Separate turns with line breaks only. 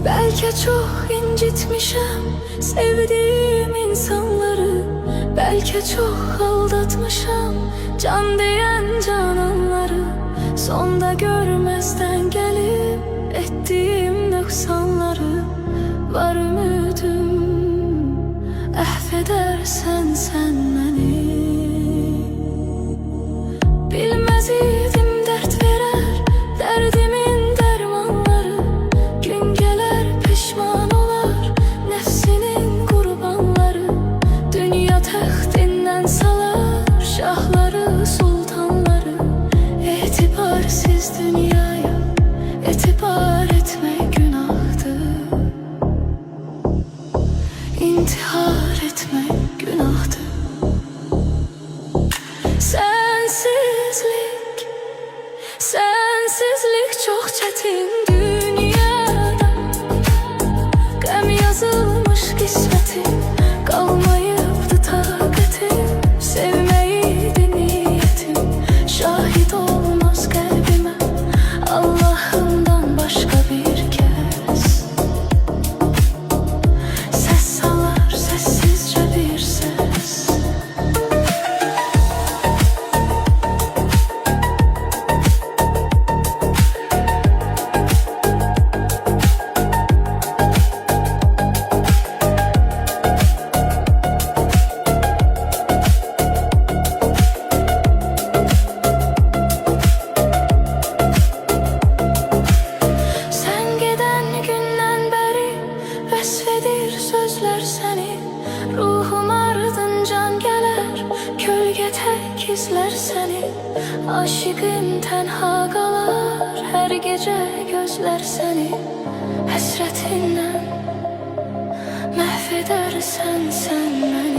Belki çok incitmişim sevdiğim insanları, belki çok aldatmışım can diyen cananları. Sonda görmezden gelip ettiğim noksanları, var ümidim affedersen sen beni. Bilmez idim dert verer derdimin dermanları, gün gelir pişman olar nefsinin kurbanları. Dünya taxtinden salar şahları sultanları, etibarsız dünyaya etibar etmek günahtır. İntihar etmek günahtır. Sensizlik çok çetin dünyada, gəm yazılmış qismətim, qalmayıbdı taqətim. Sevməyiydi niyyətim, şahid olmaz qəlbimə Allahımdan başqa bir kəs. Səs salar səssizcə bir səs. Vəsfedir sözlər səni, ruhum ardıncan gələr, kölgə tək izlər səni. Aşıqım tənha qalar, hər gecə gözlər səni. Həsrətindən məhv edərsən sən məni.